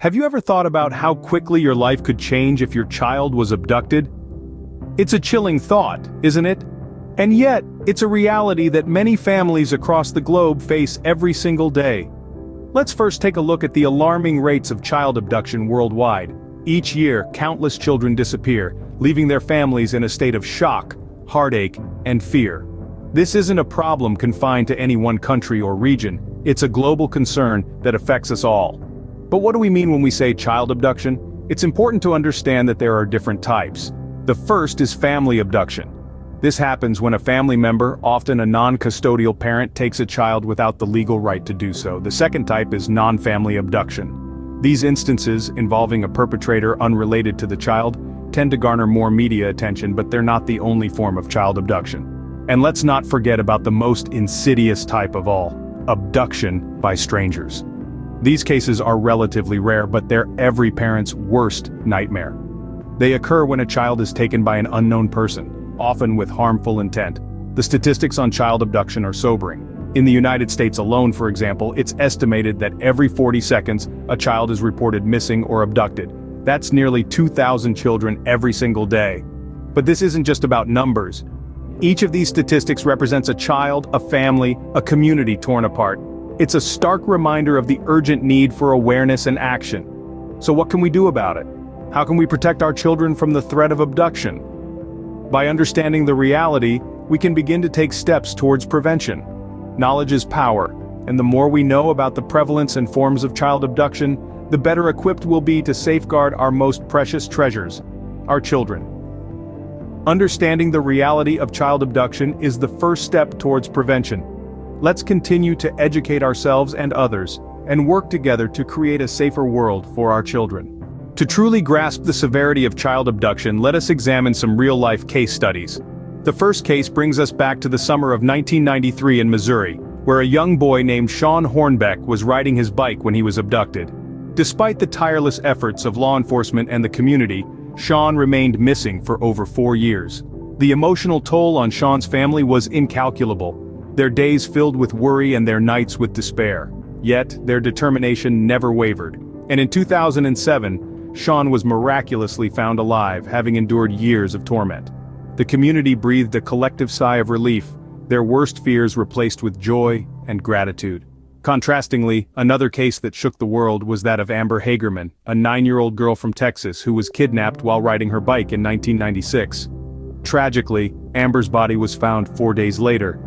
Have you ever thought about how quickly your life could change if your child was abducted? It's a chilling thought, isn't it? And yet, it's a reality that many families across the globe face every single day. Let's first take a look at the alarming rates of child abduction worldwide. Each year, countless children disappear, leaving their families in a state of shock, heartache, and fear. This isn't a problem confined to any one country or region. It's a global concern that affects us all. But what do we mean when we say child abduction? It's important to understand that there are different types. The first is family abduction. This happens when a family member, often a non-custodial parent, takes a child without the legal right to do so. The second type is non-family abduction. These instances, involving a perpetrator unrelated to the child, tend to garner more media attention, but they're not the only form of child abduction. And let's not forget about the most insidious type of all: abduction by strangers. These cases are relatively rare, but they're every parent's worst nightmare. They occur when a child is taken by an unknown person, often with harmful intent. The statistics on child abduction are sobering. In the United States alone, for example, it's estimated that every 40 seconds, a child is reported missing or abducted. That's nearly 2,000 children every single day. But this isn't just about numbers. Each of these statistics represents a child, a family, a community torn apart. It's a stark reminder of the urgent need for awareness and action. So what can we do about it? How can we protect our children from the threat of abduction? By understanding the reality, we can begin to take steps towards prevention. Knowledge is power, and the more we know about the prevalence and forms of child abduction, the better equipped we'll be to safeguard our most precious treasures, our children. Understanding the reality of child abduction is the first step towards prevention. Let's continue to educate ourselves and others, and work together to create a safer world for our children. To truly grasp the severity of child abduction, let us examine some real-life case studies. The first case brings us back to the summer of 1993 in Missouri, where a young boy named Sean Hornbeck was riding his bike when he was abducted. Despite the tireless efforts of law enforcement and the community, Sean remained missing for over 4 years. The emotional toll on Sean's family was incalculable, their days filled with worry and their nights with despair. Yet, their determination never wavered. And in 2007, Sean was miraculously found alive, having endured years of torment. The community breathed a collective sigh of relief, their worst fears replaced with joy and gratitude. Contrastingly, another case that shook the world was that of Amber Hagerman, a 9-year-old girl from Texas who was kidnapped while riding her bike in 1996. Tragically, Amber's body was found 4 days later.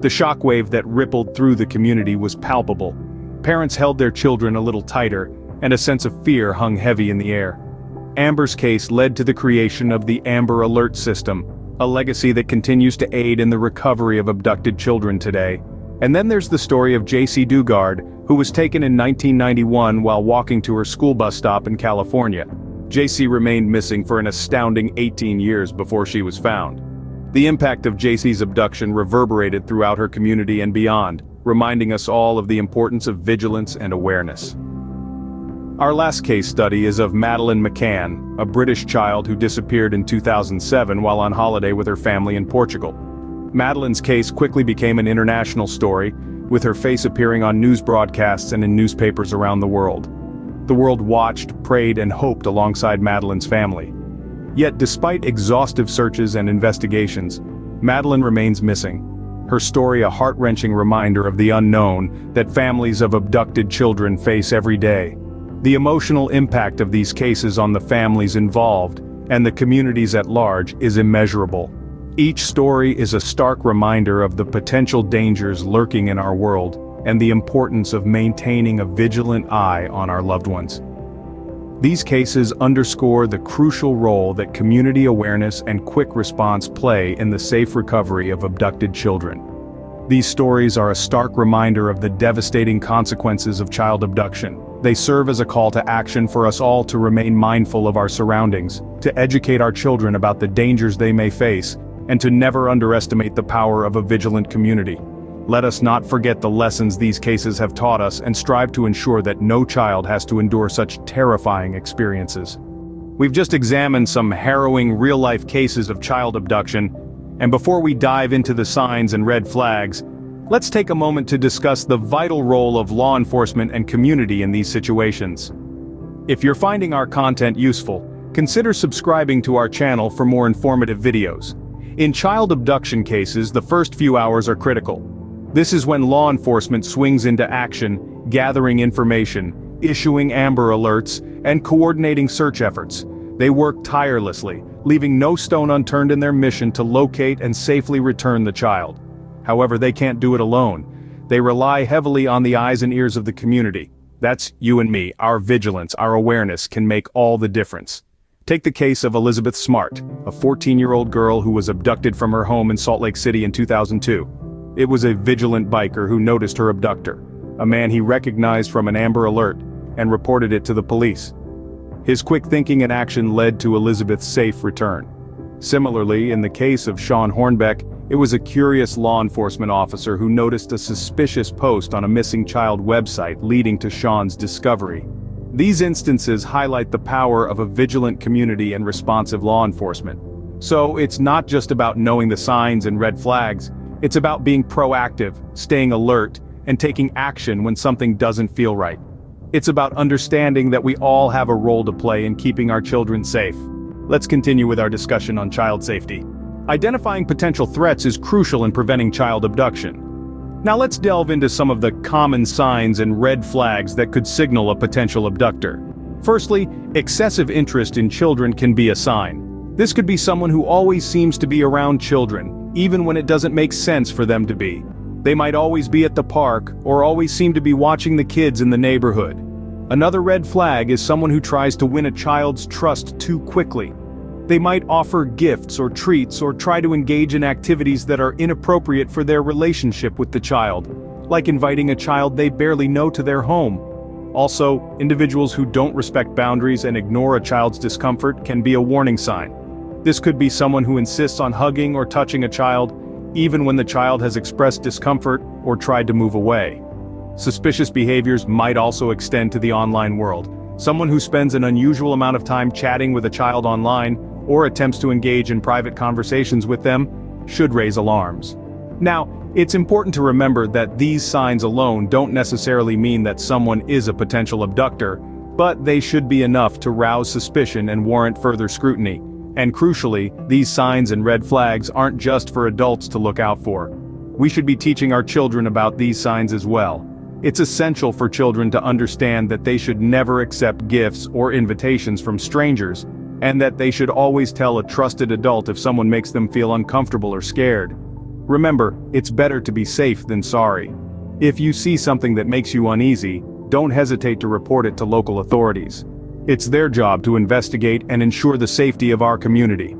The shockwave that rippled through the community was palpable. Parents held their children a little tighter, and a sense of fear hung heavy in the air. Amber's case led to the creation of the Amber Alert system, a legacy that continues to aid in the recovery of abducted children today. And then there's the story of J.C. Dugard, who was taken in 1991 while walking to her school bus stop in California. J.C. remained missing for an astounding 18 years before she was found. The impact of J.C.'s abduction reverberated throughout her community and beyond, reminding us all of the importance of vigilance and awareness. Our last case study is of Madeleine McCann, a British child who disappeared in 2007 while on holiday with her family in Portugal. Madeleine's case quickly became an international story, with her face appearing on news broadcasts and in newspapers around the world. The world watched, prayed, and hoped alongside Madeleine's family. Yet despite exhaustive searches and investigations, Madeleine remains missing. Her story a heart-wrenching reminder of the unknown that families of abducted children face every day. The emotional impact of these cases on the families involved, and the communities at large, is immeasurable. Each story is a stark reminder of the potential dangers lurking in our world, and the importance of maintaining a vigilant eye on our loved ones. These cases underscore the crucial role that community awareness and quick response play in the safe recovery of abducted children. These stories are a stark reminder of the devastating consequences of child abduction. They serve as a call to action for us all to remain mindful of our surroundings, to educate our children about the dangers they may face, and to never underestimate the power of a vigilant community. Let us not forget the lessons these cases have taught us and strive to ensure that no child has to endure such terrifying experiences. We've just examined some harrowing real-life cases of child abduction, and before we dive into the signs and red flags, let's take a moment to discuss the vital role of law enforcement and community in these situations. If you're finding our content useful, consider subscribing to our channel for more informative videos. In child abduction cases, the first few hours are critical. This is when law enforcement swings into action, gathering information, issuing Amber Alerts, and coordinating search efforts. They work tirelessly, leaving no stone unturned in their mission to locate and safely return the child. However, they can't do it alone. They rely heavily on the eyes and ears of the community. That's you and me. Our vigilance, our awareness can make all the difference. Take the case of Elizabeth Smart, a 14-year-old girl who was abducted from her home in Salt Lake City in 2002. It was a vigilant biker who noticed her abductor, a man he recognized from an Amber Alert, and reported it to the police. His quick thinking and action led to Elizabeth's safe return. Similarly, in the case of Sean Hornbeck, it was a curious law enforcement officer who noticed a suspicious post on a missing child website leading to Sean's discovery. These instances highlight the power of a vigilant community and responsive law enforcement. So it's not just about knowing the signs and red flags, it's about being proactive, staying alert, and taking action when something doesn't feel right. It's about understanding that we all have a role to play in keeping our children safe. Let's continue with our discussion on child safety. Identifying potential threats is crucial in preventing child abduction. Now let's delve into some of the common signs and red flags that could signal a potential abductor. Firstly, excessive interest in children can be a sign. This could be someone who always seems to be around children, even when it doesn't make sense for them to be. They might always be at the park, or always seem to be watching the kids in the neighborhood. Another red flag is someone who tries to win a child's trust too quickly. They might offer gifts or treats or try to engage in activities that are inappropriate for their relationship with the child, like inviting a child they barely know to their home. Also, individuals who don't respect boundaries and ignore a child's discomfort can be a warning sign. This could be someone who insists on hugging or touching a child, even when the child has expressed discomfort or tried to move away. Suspicious behaviors might also extend to the online world. Someone who spends an unusual amount of time chatting with a child online, or attempts to engage in private conversations with them, should raise alarms. Now, it's important to remember that these signs alone don't necessarily mean that someone is a potential abductor, but they should be enough to rouse suspicion and warrant further scrutiny. And crucially, these signs and red flags aren't just for adults to look out for. We should be teaching our children about these signs as well. It's essential for children to understand that they should never accept gifts or invitations from strangers, and that they should always tell a trusted adult if someone makes them feel uncomfortable or scared. Remember, it's better to be safe than sorry. If you see something that makes you uneasy, don't hesitate to report it to local authorities. It's their job to investigate and ensure the safety of our community.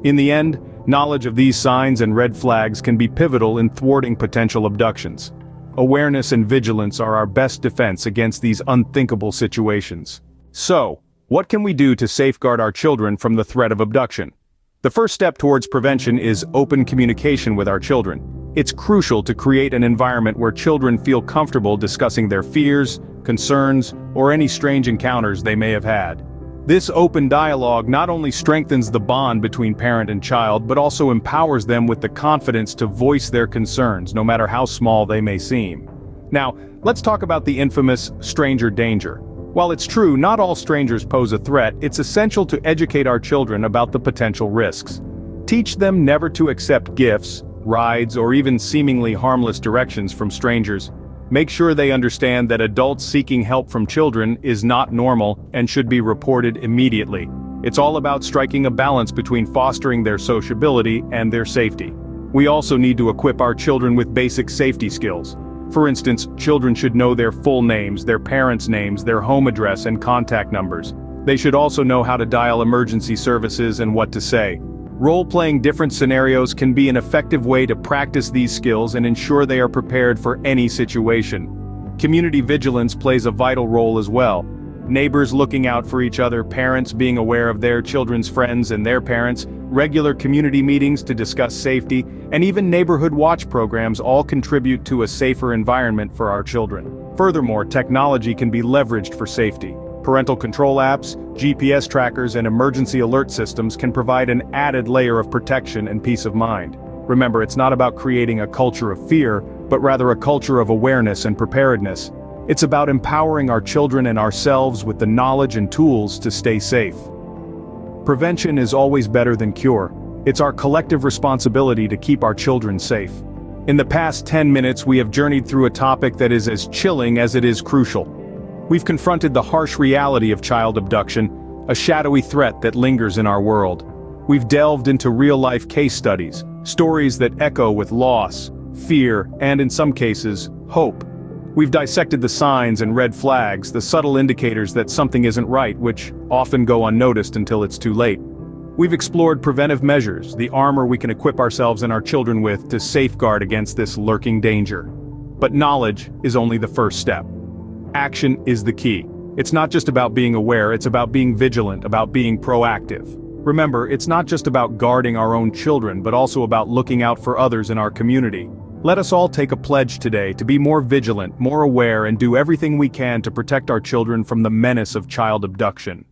In the end, knowledge of these signs and red flags can be pivotal in thwarting potential abductions. Awareness and vigilance are our best defense against these unthinkable situations. So, what can we do to safeguard our children from the threat of abduction? The first step towards prevention is open communication with our children. It's crucial to create an environment where children feel comfortable discussing their fears, concerns, or any strange encounters they may have had. This open dialogue not only strengthens the bond between parent and child, but also empowers them with the confidence to voice their concerns, no matter how small they may seem. Now, let's talk about the infamous stranger danger. While it's true not all strangers pose a threat, it's essential to educate our children about the potential risks. Teach them never to accept gifts, rides, or even seemingly harmless directions from strangers. Make sure they understand that adults seeking help from children is not normal and should be reported immediately. It's all about striking a balance between fostering their sociability and their safety. We also need to equip our children with basic safety skills. For instance, children should know their full names, their parents' names, their home address, and contact numbers. They should also know how to dial emergency services and what to say. Role-playing different scenarios can be an effective way to practice these skills and ensure they are prepared for any situation. Community vigilance plays a vital role as well. Neighbors looking out for each other, parents being aware of their children's friends and their parents, regular community meetings to discuss safety, and even neighborhood watch programs all contribute to a safer environment for our children. Furthermore, technology can be leveraged for safety. Parental control apps, GPS trackers, and emergency alert systems can provide an added layer of protection and peace of mind. Remember, it's not about creating a culture of fear, but rather a culture of awareness and preparedness. It's about empowering our children and ourselves with the knowledge and tools to stay safe. Prevention is always better than cure. It's our collective responsibility to keep our children safe. In the past 10 minutes, we have journeyed through a topic that is as chilling as it is crucial. We've confronted the harsh reality of child abduction, a shadowy threat that lingers in our world. We've delved into real-life case studies, stories that echo with loss, fear, and in some cases, hope. We've dissected the signs and red flags, the subtle indicators that something isn't right, which often go unnoticed until it's too late. We've explored preventive measures, the armor we can equip ourselves and our children with to safeguard against this lurking danger. But knowledge is only the first step. Action is the key. It's not just about being aware, it's about being vigilant, about being proactive. Remember, it's not just about guarding our own children, but also about looking out for others in our community. Let us all take a pledge today to be more vigilant, more aware, and do everything we can to protect our children from the menace of child abduction.